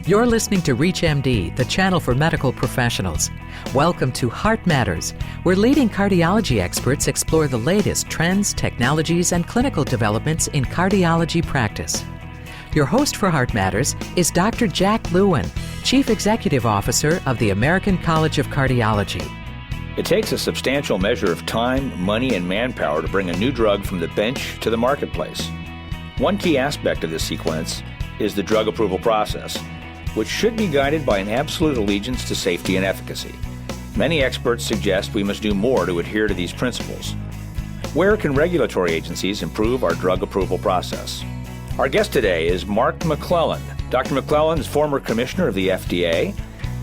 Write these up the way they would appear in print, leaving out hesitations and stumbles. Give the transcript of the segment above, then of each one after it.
You're listening to ReachMD, the channel for medical professionals. Welcome to Heart Matters, where leading cardiology experts explore the latest trends, technologies, and clinical developments in cardiology practice. Your host for Heart Matters is Dr. Jack Lewin, Chief Executive Officer of the American College of Cardiology. It takes a substantial measure of time, money, and manpower to bring a new drug from the bench to the marketplace. One key aspect of this sequence is the drug approval process, which should be guided by an absolute allegiance to safety and efficacy. Many experts suggest we must do more to adhere to these principles. Where can regulatory agencies improve our drug approval process? Our guest today is Mark McClellan. Dr. McClellan is former commissioner of the FDA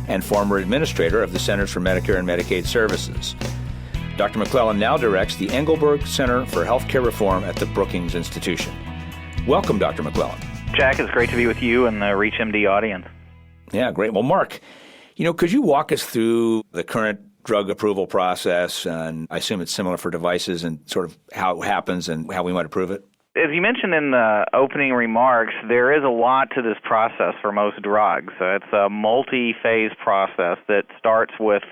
and former administrator of the Centers for Medicare and Medicaid Services. Dr. McClellan now directs the Engelberg Center for Healthcare Reform at the Brookings Institution. Welcome, Dr. McClellan. Jack, it's great to be with you and the ReachMD audience. Yeah, great. Well, Mark, could you walk us through the current drug approval process? And I assume it's similar for devices and sort of how it happens and how we might approve it. As you mentioned in the opening remarks, there is a lot to this process for most drugs. It's a multi-phase process that starts with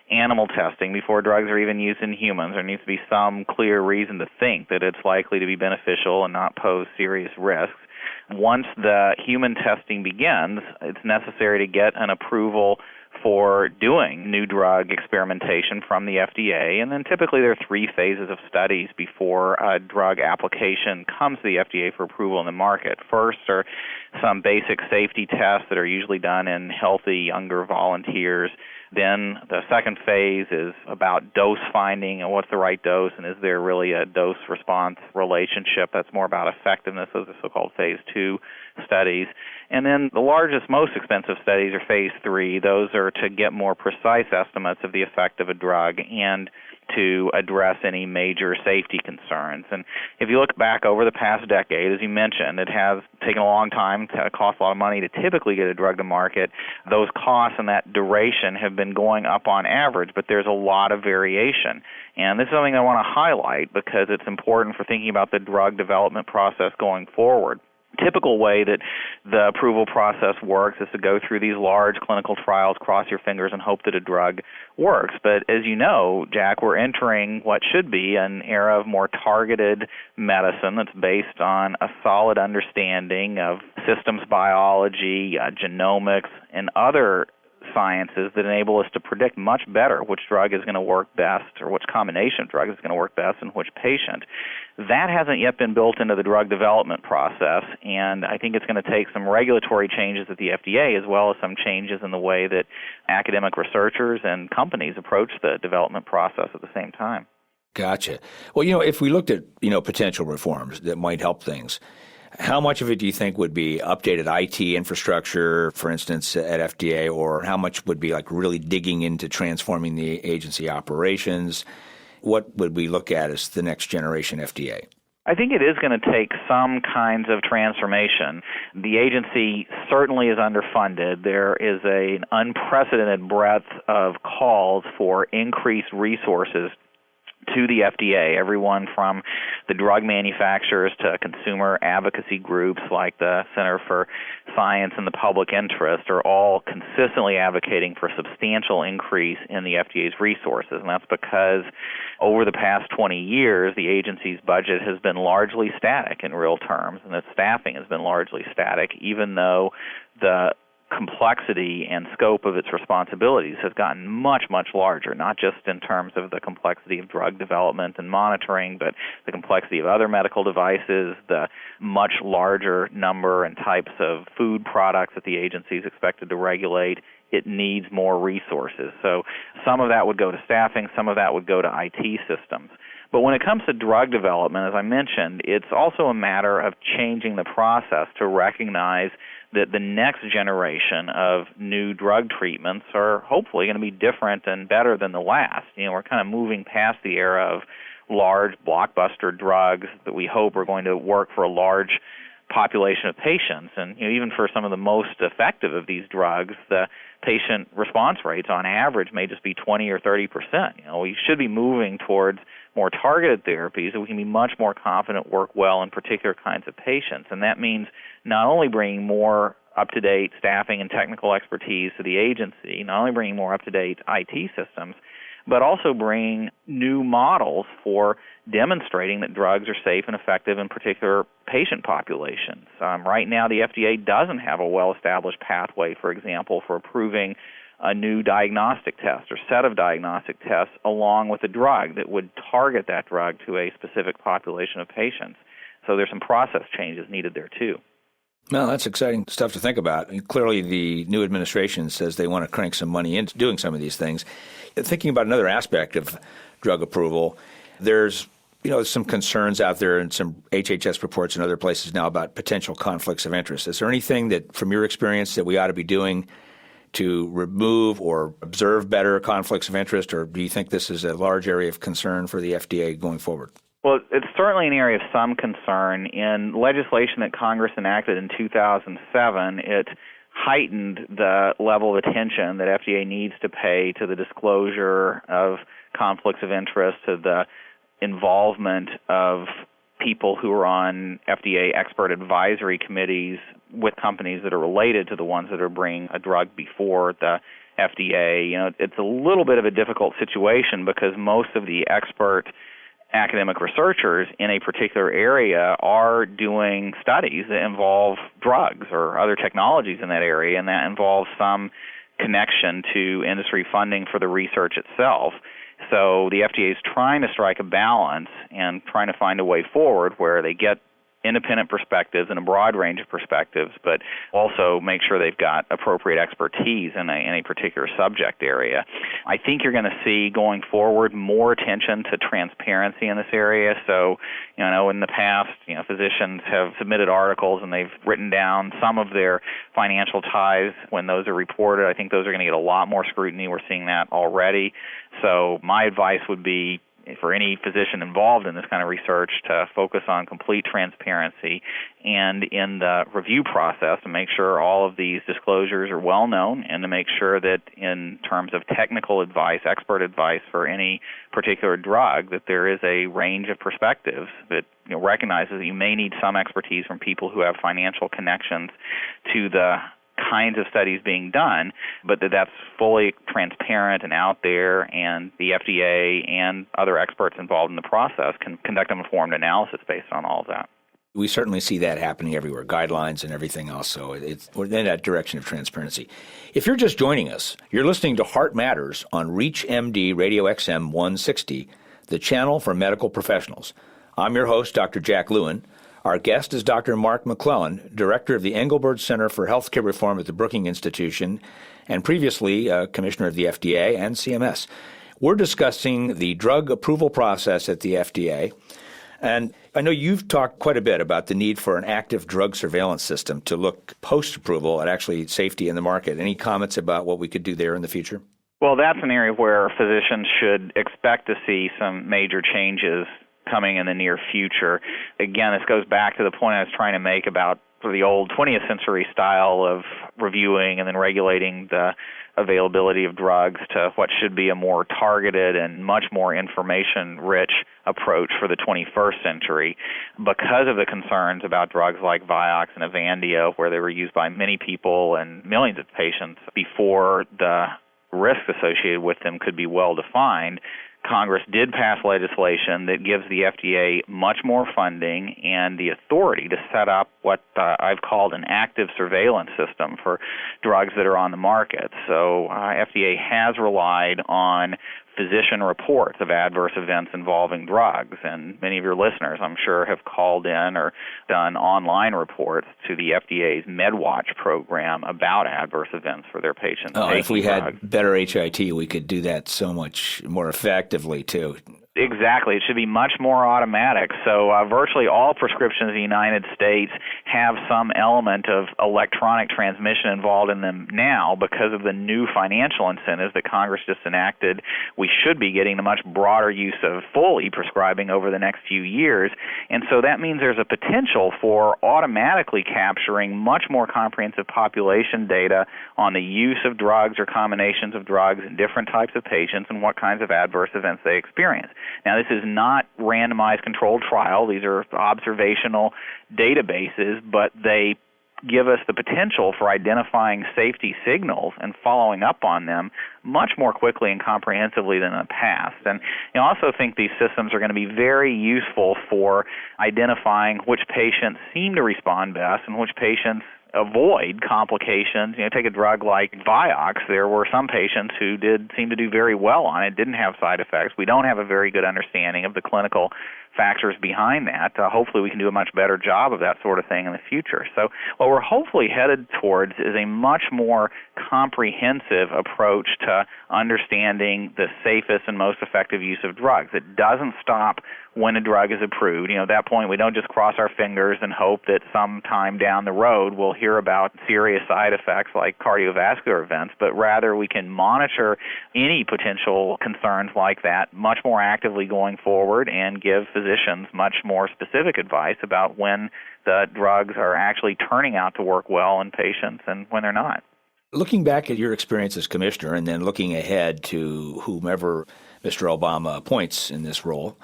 animal testing before drugs are even used in humans. There needs to be some clear reason to think that it's likely to be beneficial and not pose serious risks. Once the human testing begins, it's necessary to get an approval for doing new drug experimentation from the FDA, and then typically there are 3 phases of studies before a drug application comes to the FDA for approval in the market. First are some basic safety tests that are usually done in healthy younger volunteers. Then the second phase is about dose finding and what's the right dose, and is there really a dose-response relationship. That's more about effectiveness of the so-called phase 2 studies. And then the largest, most expensive studies are phase 3. Those are to get more precise estimates of the effect of a drug and to address any major safety concerns. And if you look back over the past decade, as you mentioned, it has taken a long time, to cost a lot of money to typically get a drug to market. Those costs and that duration have been going up on average, but there's a lot of variation. And this is something I want to highlight because it's important for thinking about the drug development process going forward. Typical way that the approval process works is to go through these large clinical trials, cross your fingers, and hope that a drug works. But as you know, Jack, we're entering what should be an era of more targeted medicine that's based on a solid understanding of systems biology, genomics, and other sciences that enable us to predict much better which drug is going to work best or which combination of drugs is going to work best in which patient. That hasn't yet been built into the drug development process, and I think it's going to take some regulatory changes at the FDA as well as some changes in the way that academic researchers and companies approach the development process at the same time. Gotcha. Well, if we looked at, potential reforms that might help things, how much of it do you think would be updated IT infrastructure, for instance, at FDA, or how much would be like really digging into transforming the agency operations? What would we look at as the next generation FDA? I think it is going to take some kinds of transformation. The agency certainly is underfunded. There is an unprecedented breadth of calls for increased resources to the FDA, everyone from the drug manufacturers to consumer advocacy groups like the Center for Science and the Public Interest are all consistently advocating for a substantial increase in the FDA's resources. And that's because over the past 20 years, the agency's budget has been largely static in real terms, and its staffing has been largely static, even though the complexity and scope of its responsibilities has gotten much, much larger, not just in terms of the complexity of drug development and monitoring, but the complexity of other medical devices, the much larger number and types of food products that the agency is expected to regulate. It needs more resources. So some of that would go to staffing, some of that would go to IT systems. But when it comes to drug development, as I mentioned, it's also a matter of changing the process to recognize that the next generation of new drug treatments are hopefully going to be different and better than the last. We're kind of moving past the era of large blockbuster drugs that we hope are going to work for a large population of patients. And even for some of the most effective of these drugs, the patient response rates on average may just be 20 or 30%. We should be moving towards more targeted therapies that we can be much more confident work well in particular kinds of patients. And that means not only bringing more up-to-date staffing and technical expertise to the agency, not only bringing more up-to-date IT systems, but also bringing new models for demonstrating that drugs are safe and effective in particular patient populations. Right now, the FDA doesn't have a well-established pathway, for example, for approving a new diagnostic test or set of diagnostic tests along with a drug that would target that drug to a specific population of patients. So there's some process changes needed there, too. Well, that's exciting stuff to think about. Clearly, the new administration says they want to crank some money into doing some of these things. Thinking about another aspect of drug approval, there's some concerns out there in some HHS reports and other places now about potential conflicts of interest. Is there anything that, from your experience, that we ought to be doing to remove or observe better conflicts of interest, or do you think this is a large area of concern for the FDA going forward? Well, it's certainly an area of some concern. In legislation that Congress enacted in 2007, it heightened the level of attention that FDA needs to pay to the disclosure of conflicts of interest, to the involvement of people who are on FDA expert advisory committees with companies that are related to the ones that are bringing a drug before the FDA. It's a little bit of a difficult situation because most of the expert academic researchers in a particular area are doing studies that involve drugs or other technologies in that area, and that involves some connection to industry funding for the research itself. So the FDA is trying to strike a balance and trying to find a way forward where they get independent perspectives and a broad range of perspectives, but also make sure they've got appropriate expertise in a particular subject area. I think you're going to see going forward more attention to transparency in this area. So, in the past, physicians have submitted articles and they've written down some of their financial ties when those are reported. I think those are going to get a lot more scrutiny. We're seeing that already. So my advice would be, for any physician involved in this kind of research, to focus on complete transparency and in the review process to make sure all of these disclosures are well known, and to make sure that in terms of technical advice, expert advice for any particular drug, that there is a range of perspectives that recognizes that you may need some expertise from people who have financial connections to the kinds of studies being done, but that's fully transparent and out there, and the FDA and other experts involved in the process can conduct an informed analysis based on all of that. We certainly see that happening everywhere, guidelines and everything else, so we're in that direction of transparency. If you're just joining us, you're listening to Heart Matters on ReachMD Radio XM 160, the channel for medical professionals. I'm your host, Dr. Jack Lewin. Our guest is Dr. Mark McClellan, director of the Engelberg Center for Healthcare Reform at the Brookings Institution, and previously commissioner of the FDA and CMS. We're discussing the drug approval process at the FDA, and I know you've talked quite a bit about the need for an active drug surveillance system to look post-approval at actually safety in the market. Any comments about what we could do there in the future? Well, that's an area where physicians should expect to see some major changes coming in the near future. Again, this goes back to the point I was trying to make about the old 20th century style of reviewing and then regulating the availability of drugs to what should be a more targeted and much more information-rich approach for the 21st century. Because of the concerns about drugs like Vioxx and Avandia, where they were used by many people and millions of patients before the risks associated with them could be well defined, Congress did pass legislation that gives the FDA much more funding and the authority to set up what I've called an active surveillance system for drugs that are on the market. So FDA has relied on physician reports of adverse events involving drugs, and many of your listeners, I'm sure, have called in or done online reports to the FDA's MedWatch program about adverse events for their patients. If we had better HIT, we could do that so much more effectively, too. Exactly. It should be much more automatic. So virtually all prescriptions in the United States have some element of electronic transmission involved in them now because of the new financial incentives that Congress just enacted. We should be getting a much broader use of full e-prescribing over the next few years. And so that means there's a potential for automatically capturing much more comprehensive population data on the use of drugs or combinations of drugs in different types of patients and what kinds of adverse events they experience. Now, this is not randomized controlled trial. These are observational databases, but they give us the potential for identifying safety signals and following up on them much more quickly and comprehensively than in the past. And I also think these systems are going to be very useful for identifying which patients seem to respond best and which patients avoid complications. Take a drug like Vioxx. There were some patients who did seem to do very well on it, didn't have side effects. We don't have a very good understanding of the clinical factors behind that. Hopefully we can do a much better job of that sort of thing in the future. So what we're hopefully headed towards is a much more comprehensive approach to understanding the safest and most effective use of drugs. It doesn't stop when a drug is approved. At that point, we don't just cross our fingers and hope that sometime down the road we'll hear about serious side effects like cardiovascular events, but rather we can monitor any potential concerns like that much more actively going forward and give physicians much more specific advice about when the drugs are actually turning out to work well in patients and when they're not. Looking back at your experience as commissioner and then looking ahead to whomever Mr. Obama appoints in this role,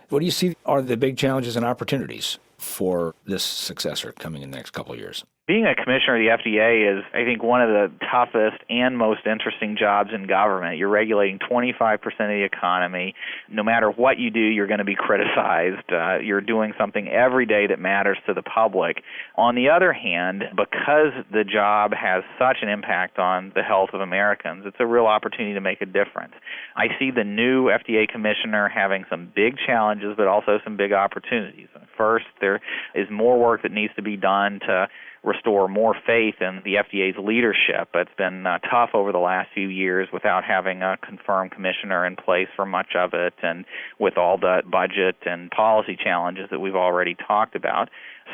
what do you see are the big challenges and opportunities for this successor coming in the next couple of years? Being a commissioner of the FDA is, I think, one of the toughest and most interesting jobs in government. You're regulating 25% of the economy. No matter what you do, you're going to be criticized. You're doing something every day that matters to the public. On the other hand, because the job has such an impact on the health of Americans, it's a real opportunity to make a difference. I see the new FDA commissioner having some big challenges, but also some big opportunities. First, there is more work that needs to be done to restore more faith in the FDA's leadership. It's been tough over the last few years without having a confirmed commissioner in place for much of it, and with all the budget and policy challenges that we've already talked about.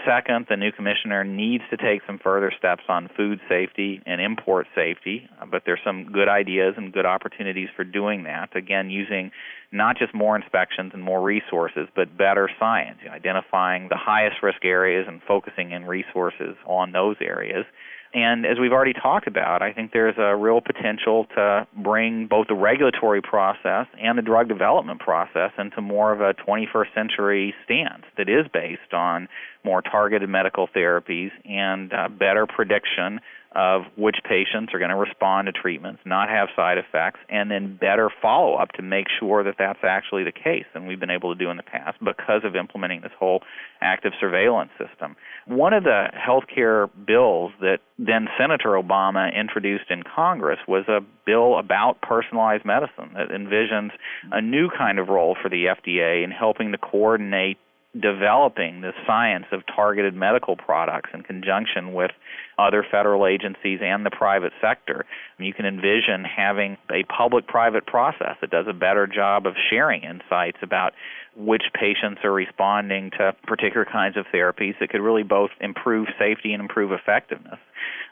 Second, the new commissioner needs to take some further steps on food safety and import safety, but there's some good ideas and good opportunities for doing that, again, using not just more inspections and more resources, but better science, identifying the highest risk areas and focusing in resources on those areas. And as we've already talked about, I think there's a real potential to bring both the regulatory process and the drug development process into more of a 21st century stance that is based on more targeted medical therapies and better prediction of which patients are going to respond to treatments, not have side effects, and then better follow-up to make sure that that's actually the case than we've been able to do in the past because of implementing this whole active surveillance system. One of the healthcare bills that then Senator Obama introduced in Congress was a bill about personalized medicine that envisions a new kind of role for the FDA in helping to coordinate developing the science of targeted medical products in conjunction with other federal agencies and the private sector. You can envision having a public-private process that does a better job of sharing insights about which patients are responding to particular kinds of therapies that could really both improve safety and improve effectiveness.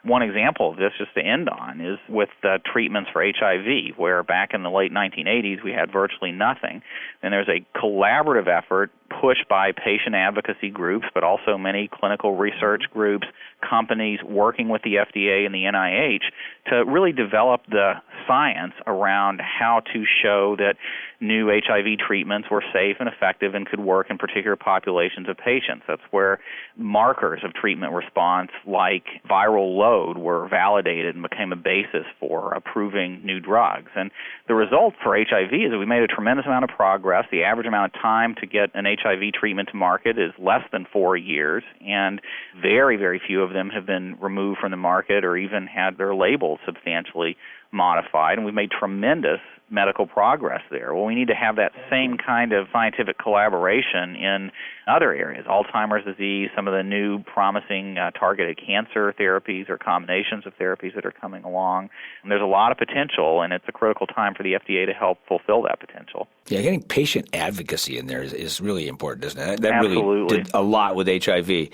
One example of this, just to end on, is with treatments for HIV, where back in the late 1980s we had virtually nothing. And there's a collaborative effort pushed by patient advocacy groups, but also many clinical research groups, companies working with the FDA and the NIH to really develop the science around how to show that new HIV treatments were safe and effective and could work in particular populations of patients. That's where markers of treatment response like viral load were validated and became a basis for approving new drugs. And the result for HIV is that we made a tremendous amount of progress. The average amount of time to get an HIV treatment to market is less than 4 years, and very, very few of them have been removed from the market or even had their labels substantially modified, and we've made tremendous medical progress there. Well, we need to have that same kind of scientific collaboration in other areas, Alzheimer's disease, some of the new promising targeted cancer therapies or combinations of therapies that are coming along. And there's a lot of potential, and it's a critical time for the FDA to help fulfill that potential. Yeah, getting patient advocacy in there is really important, isn't it? That Absolutely. really did a lot with HIV.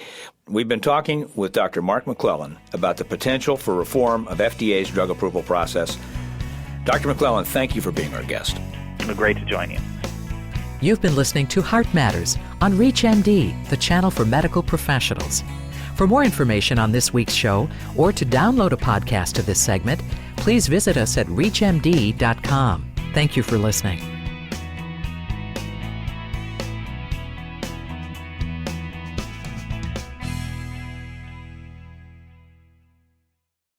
We've been talking with Dr. Mark McClellan about the potential for reform of FDA's drug approval process. Dr. McClellan, thank you for being our guest. It was great to join you. You've been listening to Heart Matters on ReachMD, the channel for medical professionals. For more information on this week's show or to download a podcast of this segment, please visit us at reachmd.com. Thank you for listening.